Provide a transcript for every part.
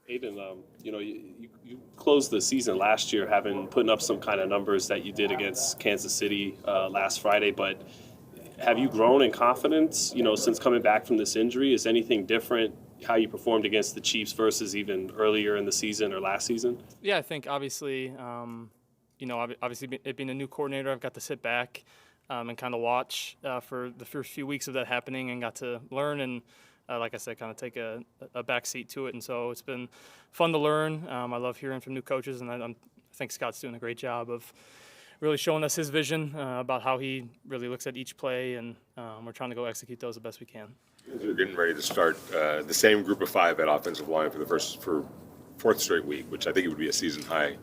Aidan, you closed the season last year putting up some kind of numbers that you did against Kansas City last Friday, but have you grown in confidence, since coming back from this injury? Is anything different how you performed against the Chiefs versus even earlier in the season or last season? Yeah, I think obviously, obviously it being a new coordinator, I've got to sit back and kind of watch for the first few weeks of that happening and got to learn and, like I said, kind of take a back seat to it. And so it's been fun to learn. I love hearing from new coaches, and I think Scott's doing a great job of really showing us his vision about how he really looks at each play, and we're trying to go execute those the best we can. You're getting ready to start the same group of five at offensive line for fourth straight week, which I think it would be a season high.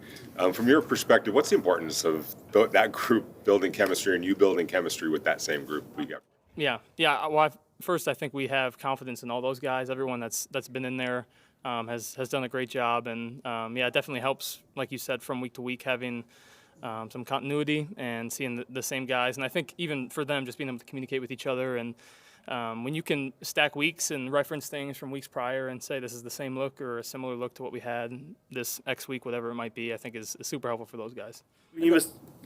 From your perspective, what's the importance of that group building chemistry and you building chemistry with that same group we got? Yeah. Well, first, I think we have confidence in all those guys. Everyone that's been in there has done a great job, and it definitely helps, like you said, from week to week having some continuity and seeing the same guys. And I think even for them, just being able to communicate with each other, and when you can stack weeks and reference things from weeks prior and say this is the same look or a similar look to what we had this X week, whatever it might be, I think is super helpful for those guys.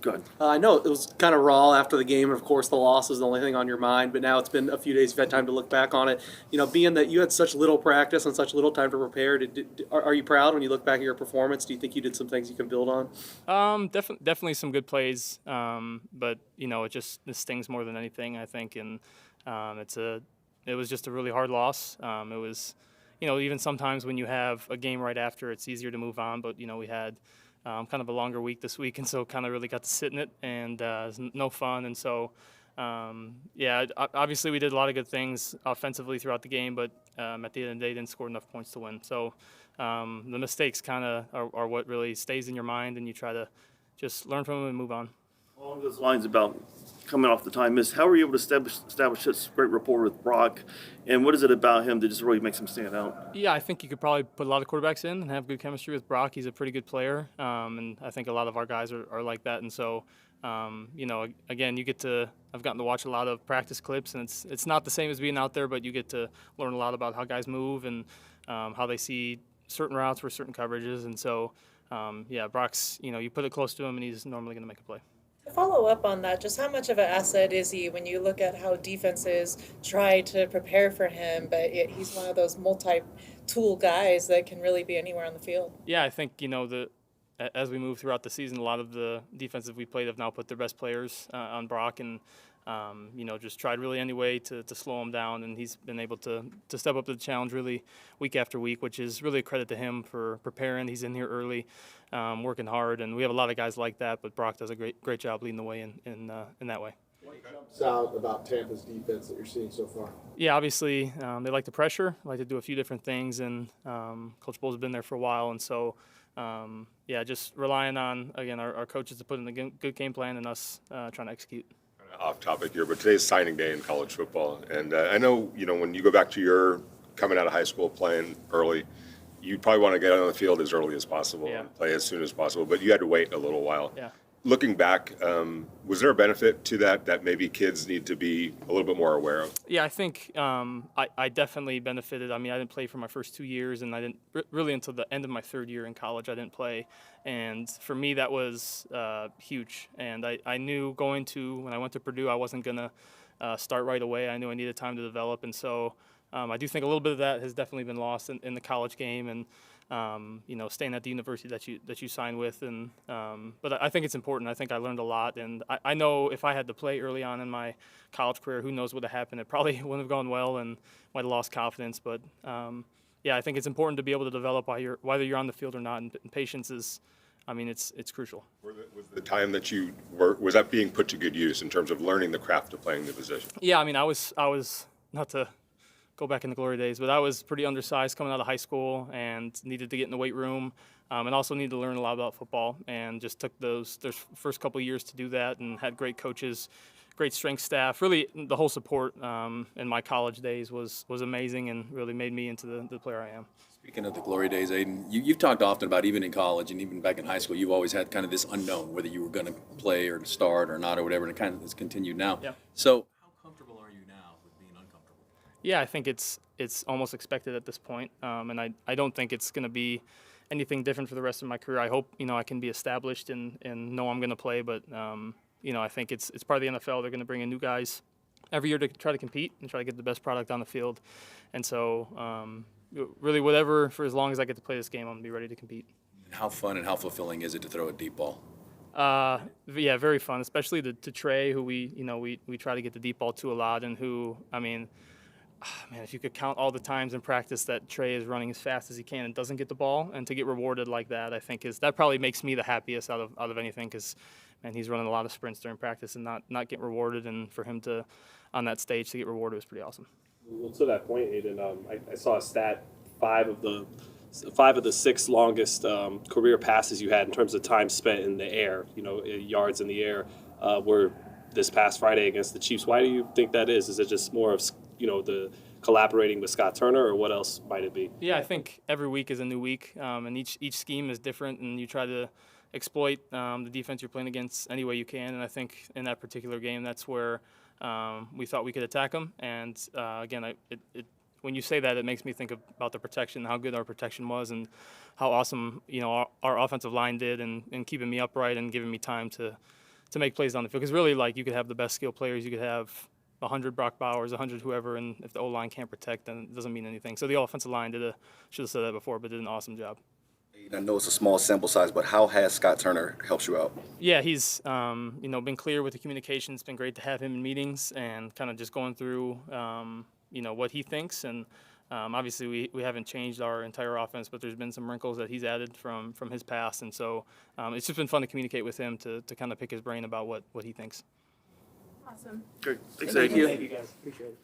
Go ahead. I know it was kind of raw after the game, and of course the loss is the only thing on your mind, but now it's been a few days, you've had time to look back on it. Being that you had such little practice and such little time to prepare, are you proud when you look back at your performance? Do you think you did some things you can build on? Definitely some good plays, but it stings more than anything, I think, and it was just a really hard loss. It was, even sometimes when you have a game right after, it's easier to move on, but we had kind of a longer week this week, and so kind of really got to sit in it, and it was no fun. And so, obviously we did a lot of good things offensively throughout the game, but at the end of the day, didn't score enough points to win. So the mistakes kind of are what really stays in your mind, and you try to just learn from them and move on. Along those lines about coming off the time miss, how were you able to establish such great rapport with Brock, and what is it about him that just really makes him stand out? Yeah, I think you could probably put a lot of quarterbacks in and have good chemistry with Brock. He's a pretty good player, and I think a lot of our guys are like that. And so, again, I've gotten to watch a lot of practice clips, and it's not the same as being out there, but you get to learn a lot about how guys move and how they see certain routes for certain coverages. And so, Brock's, you put it close to him, and he's normally going to make a play. To follow up on that, just how much of an asset is he when you look at how defenses try to prepare for him, but yet he's one of those multi-tool guys that can really be anywhere on the field? Yeah, I think, as we move throughout the season, a lot of the defenses we played have now put their best players on Brock, and just tried really any way to slow him down, and he's been able to step up to the challenge really week after week, which is really a credit to him for preparing. He's in here early, working hard, and we have a lot of guys like that, but Brock does a great job leading the way in that way. What jumps out about Tampa's defense that you're seeing so far? Yeah, obviously they like the pressure, like to do a few different things, and Coach Bowles has been there for a while, and so just relying on, again, our coaches to put in a good game plan and us trying to execute. Off topic here, but today's signing day in college football, and I know when you go back to your coming out of high school playing early, you probably want to get on the field as early as possible and play as soon as possible, but you had to wait a little while. Yeah. Looking back, was there a benefit to that maybe kids need to be a little bit more aware of? Yeah, I think I definitely benefited. I mean, I didn't play for my first 2 years, and I didn't really until the end of my third year in college. I didn't play, and for me that was huge. And I knew when I went to Purdue, I wasn't gonna start right away. I knew I needed time to develop, and so I do think a little bit of that has definitely been lost in the college game, and staying at the university that you sign with, and but I think it's important. I think I learned a lot, and I know if I had to play early on in my college career, who knows what would have happened. It probably wouldn't have gone well, and might have lost confidence. But I think it's important to be able to develop whether you're on the field or not, and patience is, it's crucial. Was the time that was that being put to good use in terms of learning the craft of playing the position? Yeah, I was not to go back in the glory days, but I was pretty undersized coming out of high school and needed to get in the weight room, and also needed to learn a lot about football, and just took those first couple of years to do that, and had great coaches, great strength staff. Really, the whole support in my college days was amazing, and really made me into the player I am. Speaking of the glory days, Aidan, you've talked often about, even in college and even back in high school, you've always had kind of this unknown, whether you were going to play or start or not or whatever, and it kind of has continued now. Yeah. So how comfortable are you now with being uncomfortable? Yeah, I think it's almost expected at this point, and I don't think it's going to be anything different for the rest of my career. I hope I can be established and know I'm going to play, but I think it's part of the NFL. They're going to bring in new guys every year to try to compete and try to get the best product on the field, and so really whatever for as long as I get to play this game, I'm going to be ready to compete. How fun and how fulfilling is it to throw a deep ball? Yeah, very fun, especially to Trey, who we try to get the deep ball to a lot, and who man, if you could count all the times in practice that Trey is running as fast as he can and doesn't get the ball, and to get rewarded like that, I think that probably makes me the happiest out of anything, because man, he's running a lot of sprints during practice and not get rewarded, and for him to on that stage to get rewarded was pretty awesome. Well, to that point, Aidan, I saw a stat: five of the six longest career passes you had in terms of time spent in the air, yards in the air, were this past Friday against the Chiefs. Why do you think that is? Is it just more of the collaborating with Scott Turner, or what else might it be? Yeah, I think every week is a new week, and each scheme is different, and you try to exploit the defense you're playing against any way you can. And I think in that particular game, that's where we thought we could attack them. And again, when you say that, it makes me think about the protection, how good our protection was, and how awesome our offensive line did, and keeping me upright and giving me time to make plays on the field. Because really, you could have the best skill players, you could have 100 Brock Bowers, 100 whoever, and if the O-line can't protect, then it doesn't mean anything. So the offensive line should have said that before, but did an awesome job. I know it's a small sample size, but how has Scott Turner helped you out? Yeah, he's been clear with the communication. It's been great to have him in meetings and kind of just going through what he thinks. And obviously we haven't changed our entire offense, but there's been some wrinkles that he's added from his past. And so it's just been fun to communicate with him to kind of pick his brain about what he thinks. Awesome. Great. Thanks, Thank Aidan. you. Thank you guys. Appreciate it.